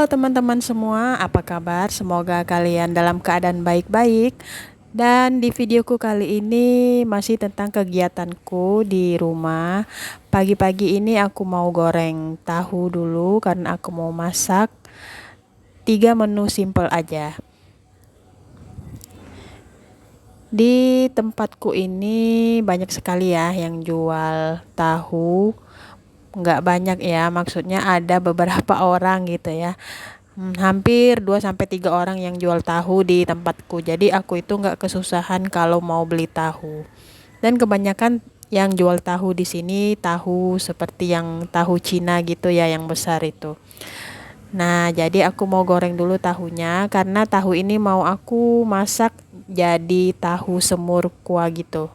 teman-teman semua, apa kabar? Semoga kalian dalam keadaan baik-baik. Dan di videoku kali ini masih tentang kegiatanku di rumah. Pagi-pagi ini aku mau goreng tahu dulu karena aku mau masak 3 menu simple aja. Di tempatku ini banyak sekali ya yang jual tahu. Nggak banyak ya, maksudnya ada beberapa orang gitu ya. Hampir 2 sampai 3 orang yang jual tahu di tempatku. Jadi aku itu nggak kesusahan kalau mau beli tahu. Dan kebanyakan yang jual tahu di sini tahu seperti yang tahu Cina gitu ya, yang besar itu. Nah, jadi aku mau goreng dulu tahunya karena tahu ini mau aku masak jadi tahu semur kuah gitu.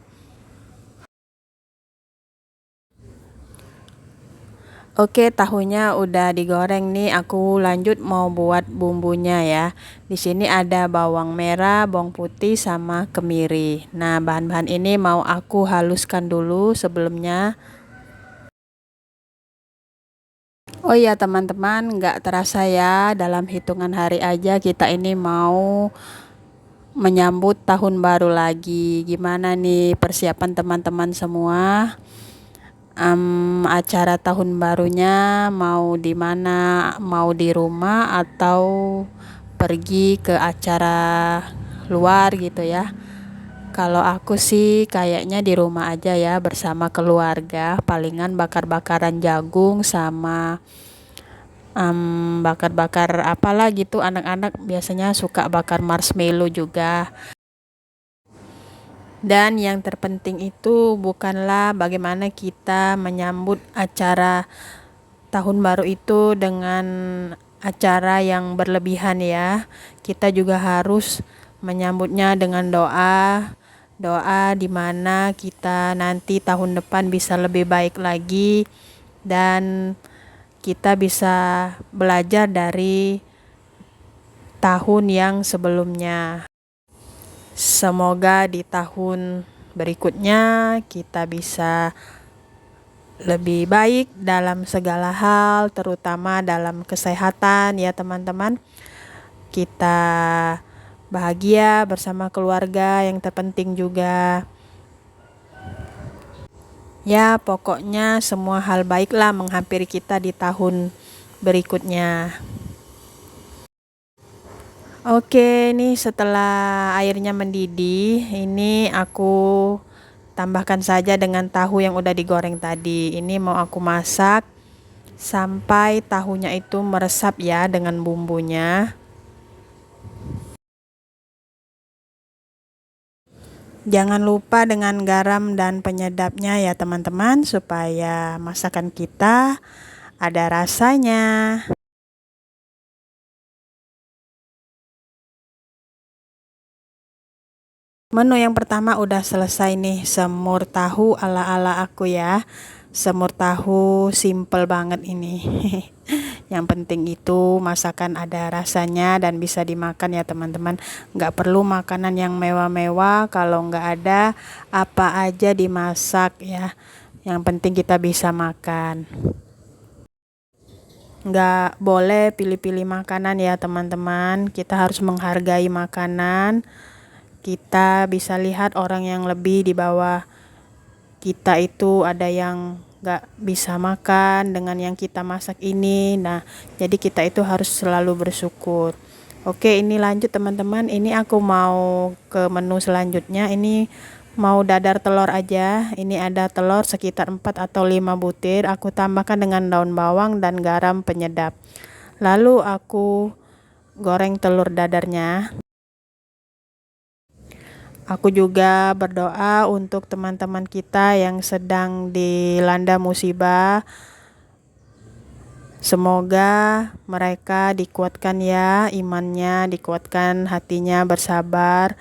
Oke, tahunya udah digoreng nih. Aku lanjut mau buat bumbunya ya. Di sini ada bawang merah, bawang putih sama kemiri. Nah, bahan-bahan ini mau aku haluskan dulu sebelumnya. Oh iya teman-teman, nggak terasa ya, dalam hitungan hari aja kita ini mau menyambut tahun baru lagi. Gimana nih persiapan teman-teman semua? Acara tahun barunya mau di mana? Mau di rumah atau pergi ke acara luar gitu ya? Kalau aku sih kayaknya di rumah aja ya bersama keluarga, palingan bakar-bakaran jagung sama bakar-bakar apalah gitu. Anak-anak biasanya suka bakar marshmallow juga. Dan yang terpenting itu bukanlah bagaimana kita menyambut acara tahun baru itu dengan acara yang berlebihan ya. Kita juga harus menyambutnya dengan doa. Doa di mana kita nanti tahun depan bisa lebih baik lagi dan kita bisa belajar dari tahun yang sebelumnya. Semoga di tahun berikutnya kita bisa lebih baik dalam segala hal, terutama dalam kesehatan ya teman-teman. Kita bahagia bersama keluarga, yang terpenting juga. Ya, pokoknya semua hal baiklah menghampiri kita di tahun berikutnya. Oke, ini setelah airnya mendidih, ini aku tambahkan saja dengan tahu yang udah digoreng tadi. Ini mau aku masak sampai tahunya itu meresap ya dengan bumbunya. Jangan lupa dengan garam dan penyedapnya ya teman-teman, supaya masakan kita ada rasanya. Menu yang pertama udah selesai nih, semur tahu ala-ala aku ya. Semur tahu simple banget ini. Yang penting itu masakan ada rasanya dan bisa dimakan ya teman-teman. Nggak perlu makanan yang mewah-mewah, kalau nggak ada apa aja dimasak ya. Yang penting kita bisa makan. Nggak boleh pilih-pilih makanan ya teman-teman. Kita harus menghargai makanan. Kita bisa lihat orang yang lebih di bawah kita itu, ada yang nggak bisa makan dengan yang kita masak ini. Nah, jadi kita itu harus selalu bersyukur. Oke, ini lanjut teman-teman. Ini aku mau ke menu selanjutnya. Ini mau dadar telur aja. Ini ada telur sekitar 4 atau 5 butir. Aku tambahkan dengan daun bawang dan garam penyedap. Lalu aku goreng telur dadarnya. Aku juga berdoa untuk teman-teman kita yang sedang dilanda musibah. Semoga mereka dikuatkan ya imannya, dikuatkan hatinya, bersabar.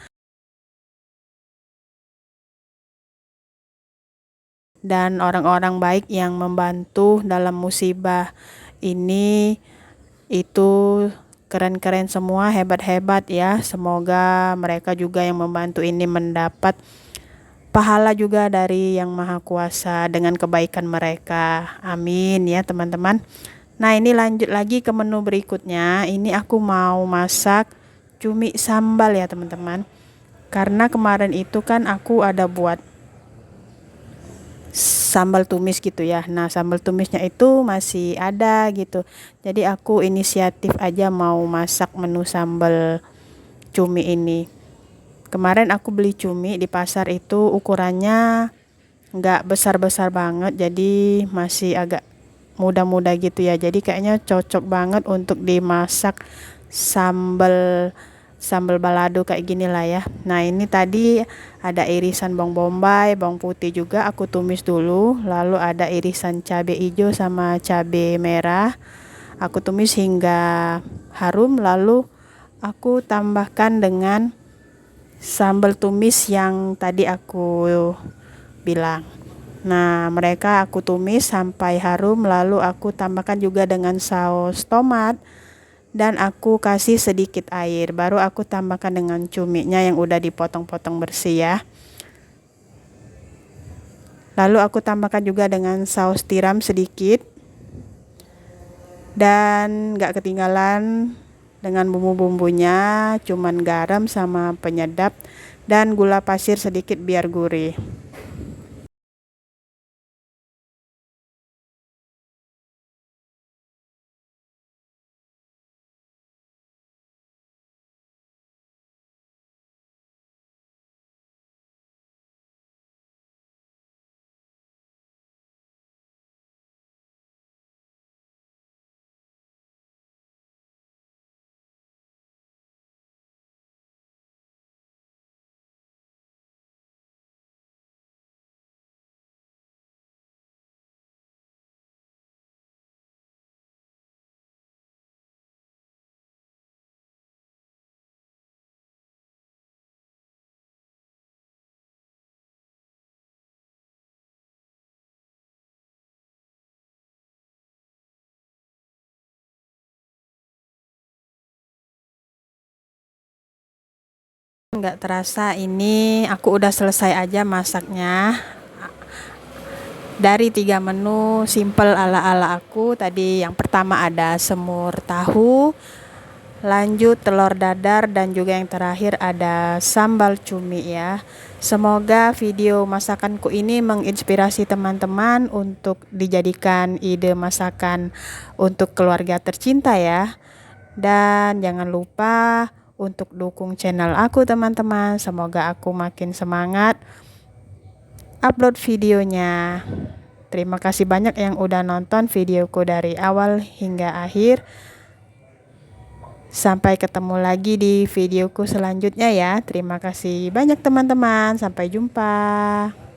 Dan orang-orang baik yang membantu dalam musibah ini itu keren-keren semua, hebat-hebat ya. Semoga mereka juga yang membantu ini mendapat pahala juga dari Yang Maha Kuasa dengan kebaikan mereka. Amin ya teman-teman. Nah, ini lanjut lagi ke menu berikutnya. Ini aku mau masak cumi sambal ya teman-teman. Karena kemarin itu kan aku ada buat sambal tumis gitu ya. Nah, sambal tumisnya itu masih ada gitu. Jadi aku inisiatif aja mau masak menu sambal cumi ini. Kemarin aku beli cumi di pasar itu ukurannya nggak besar-besar banget, jadi masih agak muda-muda gitu ya. Jadi kayaknya cocok banget untuk dimasak sambal sambal balado kayak gini lah ya. Nah, ini tadi ada irisan bawang bombay, bawang putih juga aku tumis dulu, lalu ada irisan cabai hijau sama cabai merah. Aku tumis hingga harum, lalu aku tambahkan dengan sambal tumis yang tadi aku bilang. Nah, mereka aku tumis sampai harum, lalu aku tambahkan juga dengan saus tomat dan aku kasih sedikit air. Baru aku tambahkan dengan cuminya yang udah dipotong-potong bersih ya. Lalu aku tambahkan juga dengan saus tiram sedikit. Dan gak ketinggalan dengan bumbu-bumbunya, cuman garam sama penyedap dan gula pasir sedikit biar gurih. Nggak terasa ini aku udah selesai aja masaknya. Dari 3 menu simple ala-ala aku tadi, yang pertama ada semur tahu, lanjut telur dadar, dan juga yang terakhir ada sambal cumi ya. Semoga video masakanku ini menginspirasi teman-teman untuk dijadikan ide masakan untuk keluarga tercinta ya. Dan jangan lupa untuk dukung channel aku teman-teman. Semoga aku makin semangat upload videonya. Terima kasih banyak yang udah nonton videoku dari awal hingga akhir. Sampai ketemu lagi di videoku selanjutnya ya. Terima kasih banyak teman-teman. Sampai jumpa.